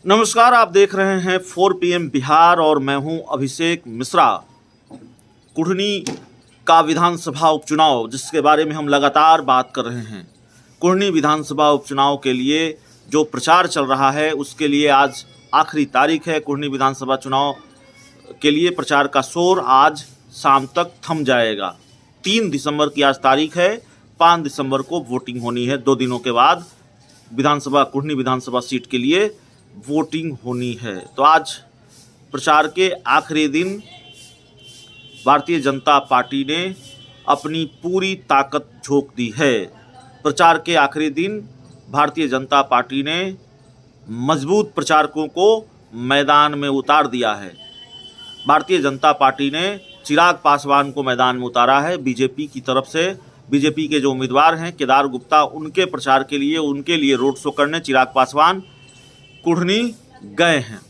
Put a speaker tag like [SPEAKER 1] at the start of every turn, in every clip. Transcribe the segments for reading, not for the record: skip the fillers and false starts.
[SPEAKER 1] नमस्कार, आप देख रहे हैं 4 PM बिहार और मैं हूं अभिषेक मिश्रा। कुढ़नी का विधानसभा उपचुनाव जिसके बारे में हम लगातार बात कर रहे हैं। कुढ़नी विधानसभा उपचुनाव के लिए जो प्रचार चल रहा है उसके लिए आज आखिरी तारीख है। कुढ़नी विधानसभा चुनाव के लिए प्रचार का शोर आज शाम तक थम जाएगा। 3 दिसंबर की आज तारीख है, 5 दिसंबर को वोटिंग होनी है। 2 दिनों के बाद कुढ़नी विधानसभा सीट के लिए वोटिंग होनी है। तो आज प्रचार के आखिरी दिन भारतीय जनता पार्टी ने अपनी पूरी ताकत झोंक दी है। प्रचार के आखिरी दिन भारतीय जनता पार्टी ने मजबूत प्रचारकों को मैदान में उतार दिया है। भारतीय जनता पार्टी ने चिराग पासवान को मैदान में उतारा है। बीजेपी की तरफ से बीजेपी के जो उम्मीदवार हैं केदार गुप्ता, उनके प्रचार के लिए उनके लिए रोड शो करने चिराग पासवान कुढ़नी गए हैं।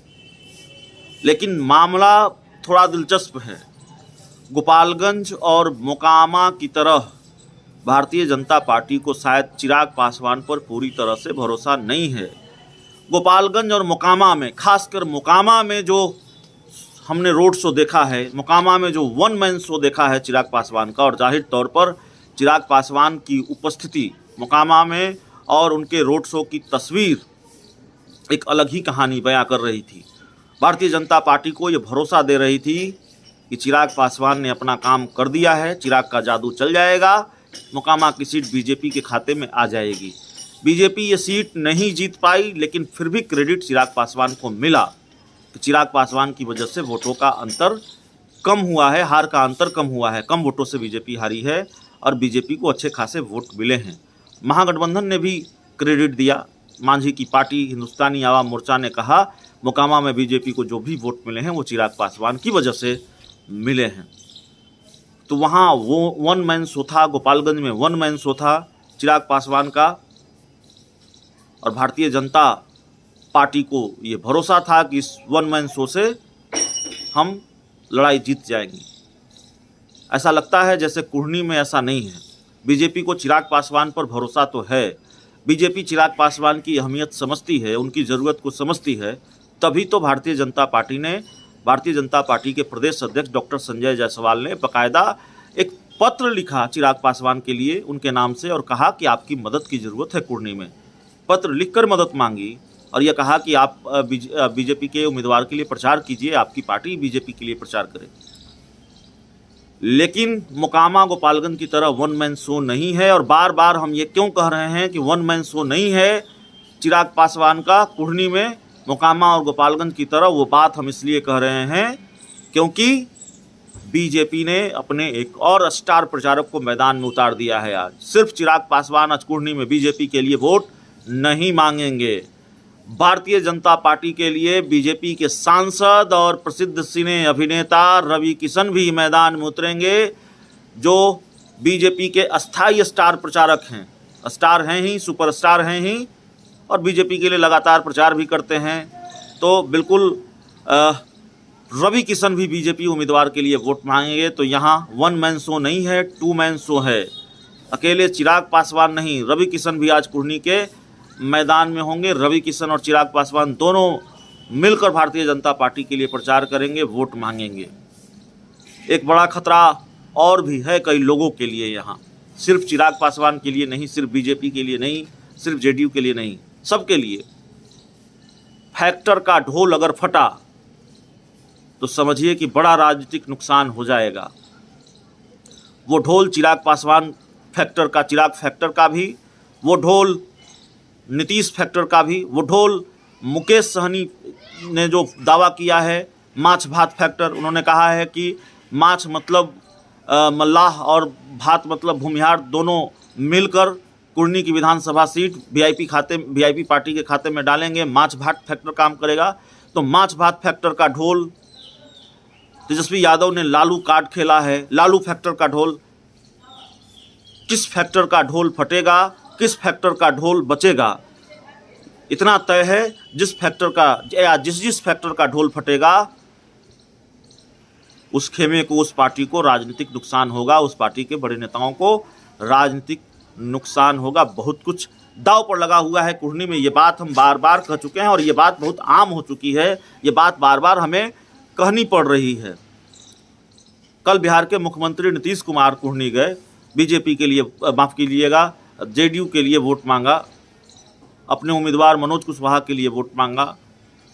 [SPEAKER 1] लेकिन मामला थोड़ा दिलचस्प है। गोपालगंज और मोकामा की तरह भारतीय जनता पार्टी को शायद चिराग पासवान पर पूरी तरह से भरोसा नहीं है। गोपालगंज और मोकामा में, खासकर मोकामा में जो हमने रोड शो देखा है, मोकामा में जो वन मैन शो देखा है चिराग पासवान का, और जाहिर तौर पर चिराग पासवान की उपस्थिति मोकामा में और उनके रोड शो की तस्वीर एक अलग ही कहानी बयां कर रही थी। भारतीय जनता पार्टी को ये भरोसा दे रही थी कि चिराग पासवान ने अपना काम कर दिया है, चिराग का जादू चल जाएगा, मोकामा की सीट बीजेपी के खाते में आ जाएगी। बीजेपी ये सीट नहीं जीत पाई, लेकिन फिर भी क्रेडिट चिराग पासवान को मिला कि चिराग पासवान की वजह से वोटों का अंतर कम हुआ है, हार का अंतर कम हुआ है। कम वोटों से बीजेपी हारी है और बीजेपी को अच्छे खासे वोट मिले हैं। महागठबंधन ने भी क्रेडिट दिया। मांझी की पार्टी हिंदुस्तानी आवाम मोर्चा ने कहा मोकामा में बीजेपी को जो भी वोट मिले हैं वो चिराग पासवान की वजह से मिले हैं। तो वहाँ वो वन मैन शो था, गोपालगंज में वन मैन शो था चिराग पासवान का, और भारतीय जनता पार्टी को ये भरोसा था कि इस वन मैन शो से हम लड़ाई जीत जाएंगे। ऐसा लगता है जैसे कुढ़नी में ऐसा नहीं है। बीजेपी को चिराग पासवान पर भरोसा तो है। बीजेपी चिराग पासवान की अहमियत समझती है, उनकी ज़रूरत को समझती है। तभी तो भारतीय जनता पार्टी के प्रदेश अध्यक्ष डॉक्टर संजय जायसवाल ने बाकायदा एक पत्र लिखा चिराग पासवान के लिए उनके नाम से, और कहा कि आपकी मदद की ज़रूरत है कुढ़नी में। पत्र लिखकर मदद मांगी और यह कहा कि आप बीजेपी के उम्मीदवार के लिए प्रचार कीजिए, आपकी पार्टी बीजेपी के लिए प्रचार करे। लेकिन मोकामा गोपालगंज की तरह वन मैन शो नहीं है। और बार बार हम ये क्यों कह रहे हैं कि वन मैन शो नहीं है चिराग पासवान का कुढ़नी में, मोकामा और गोपालगंज की तरह, वो बात हम इसलिए कह रहे हैं क्योंकि बीजेपी ने अपने एक और स्टार प्रचारक को मैदान में उतार दिया है। आज सिर्फ चिराग पासवान आज कुढ़नी में बीजेपी के लिए वोट नहीं मांगेंगे। भारतीय जनता पार्टी के लिए बीजेपी के सांसद और प्रसिद्ध सिने अभिनेता रवि किशन भी मैदान में उतरेंगे, जो बीजेपी के अस्थायी स्टार प्रचारक हैं। स्टार हैं ही, सुपरस्टार हैं ही, और बीजेपी के लिए लगातार प्रचार भी करते हैं। तो बिल्कुल रवि किशन भी बीजेपी उम्मीदवार के लिए वोट मांगेंगे। तो यहाँ वन मैन शो नहीं है, 2 मैन शो है। अकेले चिराग पासवान नहीं, रवि किशन भी आज कुढ़नी के मैदान में होंगे। रवि किशन और चिराग पासवान दोनों मिलकर भारतीय जनता पार्टी के लिए प्रचार करेंगे, वोट मांगेंगे। एक बड़ा खतरा और भी है कई लोगों के लिए यहाँ, सिर्फ चिराग पासवान के लिए नहीं, सिर्फ बीजेपी के लिए नहीं, सिर्फ जेडीयू के लिए नहीं, सबके लिए। फैक्टर का ढोल अगर फटा तो समझिए कि बड़ा राजनीतिक नुकसान हो जाएगा। वो ढोल चिराग पासवान फैक्टर का, चिराग फैक्टर का भी, वो ढोल नीतीश फैक्टर का भी, वो ढोल मुकेश सहनी ने जो दावा किया है माछ भात फैक्टर, उन्होंने कहा है कि माछ मतलब मल्लाह और भात मतलब भूमिहार, दोनों मिलकर कुढ़नी की विधानसभा सीट वीआईपी पार्टी के खाते में डालेंगे। माछ भात फैक्टर काम करेगा। तो माछ भात फैक्टर का ढोल, तेजस्वी यादव ने लालू कार्ड खेला है, लालू फैक्टर का ढोल, किस फैक्टर का ढोल फटेगा, किस फैक्टर का ढोल बचेगा, इतना तय है। जिस फैक्टर का ढोल फटेगा उस खेमे को, उस पार्टी को राजनीतिक नुकसान होगा, उस पार्टी के बड़े नेताओं को राजनीतिक नुकसान होगा, बहुत कुछ दांव पर लगा हुआ है कुढ़नी में। ये बात हम बार बार कह चुके हैं और ये बात बहुत आम हो चुकी है, ये बात बार बार हमें कहनी पड़ रही है। कल बिहार के मुख्यमंत्री नीतीश कुमार कुढ़नी गए, बीजेपी के लिए, माफ़ कीजिएगा, जेडीयू के लिए वोट मांगा, अपने उम्मीदवार मनोज कुशवाहा के लिए वोट मांगा।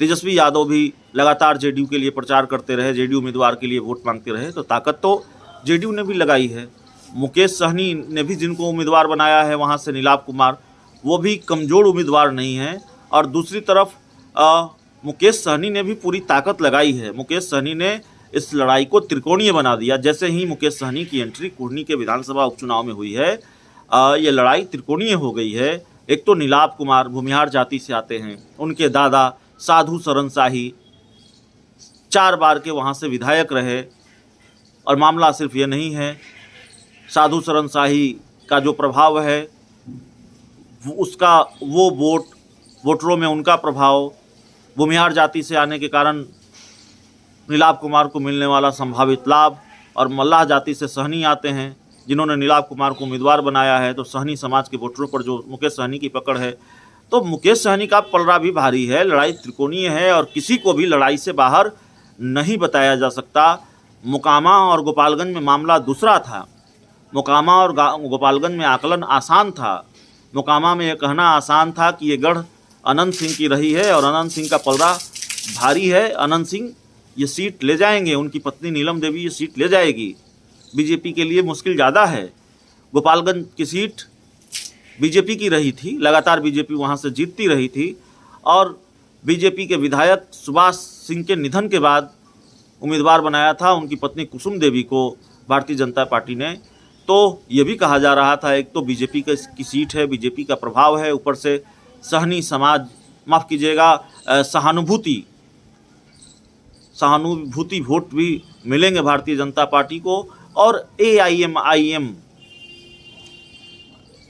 [SPEAKER 1] तेजस्वी यादव भी लगातार जेडीयू के लिए प्रचार करते रहे, जेडीयू उम्मीदवार के लिए वोट मांगते रहे, तो ताकत तो जेडीयू ने भी लगाई है। मुकेश सहनी ने भी जिनको उम्मीदवार बनाया है वहाँ से नीलाभ कुमार, वो भी कमज़ोर उम्मीदवार नहीं हैं। और दूसरी तरफ मुकेश सहनी ने भी पूरी ताकत लगाई है। मुकेश सहनी ने इस लड़ाई को त्रिकोणीय बना दिया। जैसे ही मुकेश सहनी की एंट्री कुढ़नी के विधानसभा उपचुनाव में हुई है, ये लड़ाई त्रिकोणीय हो गई है। एक तो नीलाभ कुमार भूमिहार जाति से आते हैं, उनके दादा साधु शरण शाही 4 बार के वहाँ से विधायक रहे। और मामला सिर्फ ये नहीं है, साधु शरण शाही का जो प्रभाव है उसका वो वोटरों में उनका प्रभाव, भूमिहार जाति से आने के कारण नीलाभ कुमार को मिलने वाला संभावित लाभ, और मल्लाह जाति से सहनी आते हैं जिन्होंने नीलाभ कुमार को उम्मीदवार बनाया है, तो सहनी समाज के वोटरों पर जो मुकेश सहनी की पकड़ है, तो मुकेश सहनी का पलड़ा भी भारी है। लड़ाई त्रिकोणीय है और किसी को भी लड़ाई से बाहर नहीं बताया जा सकता। मोकामा और गोपालगंज में मामला दूसरा था। मोकामा और गोपालगंज में आकलन आसान था। मोकामा में यह कहना आसान था कि ये गढ़ अनंत सिंह की रही है और अनंत सिंह का पलड़ा भारी है, अनंत सिंह ये सीट ले जाएंगे, उनकी पत्नी नीलम देवी ये सीट ले जाएगी। बीजेपी के लिए मुश्किल ज़्यादा है। गोपालगंज की सीट बीजेपी की रही थी, लगातार बीजेपी वहाँ से जीतती रही थी, और बीजेपी के विधायक सुभाष सिंह के निधन के बाद उम्मीदवार बनाया था उनकी पत्नी कुसुम देवी को भारतीय जनता पार्टी ने। तो ये भी कहा जा रहा था, एक तो बीजेपी की सीट है, बीजेपी का प्रभाव है, ऊपर से सहनी समाज, माफ़ कीजिएगा, सहानुभूति वोट भी मिलेंगे भारतीय जनता पार्टी को। और AIM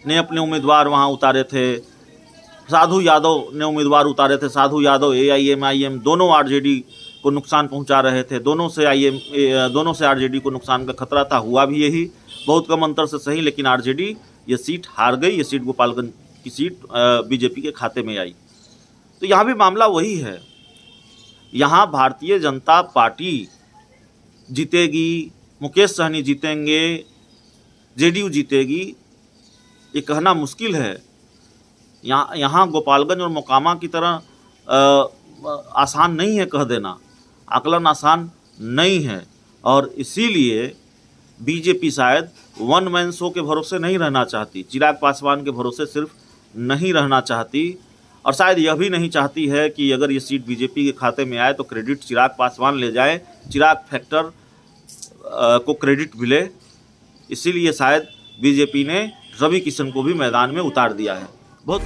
[SPEAKER 1] ने अपने उम्मीदवार वहाँ उतारे थे, साधु यादव ने उम्मीदवार उतारे थे। साधु यादव AIM दोनों RJD को नुकसान पहुंचा रहे थे, दोनों से RJD को नुकसान का खतरा था। हुआ भी यही, बहुत कम अंतर से सही, लेकिन RJD ये सीट हार गई। ये सीट गोपालगंज की सीट बीजेपी के खाते में आई। तो यहाँ भी मामला वही है, यहाँ भारतीय जनता पार्टी जीतेगी, मुकेश सहनी जीतेंगे, जेडीयू जीतेगी, ये कहना मुश्किल है। यहाँ गोपालगंज और मोकामा की तरह आसान नहीं है कह देना, आकलन आसान नहीं है। और इसीलिए बीजेपी शायद वन मैन शो के भरोसे नहीं रहना चाहती, चिराग पासवान के भरोसे सिर्फ नहीं रहना चाहती, और शायद यह भी नहीं चाहती है कि अगर ये सीट बीजेपी के खाते में आए तो क्रेडिट चिराग पासवान ले जाए, चिराग फैक्टर को क्रेडिट मिले। इसीलिए शायद बीजेपी ने रवि किशन को भी मैदान में उतार दिया है। बहुत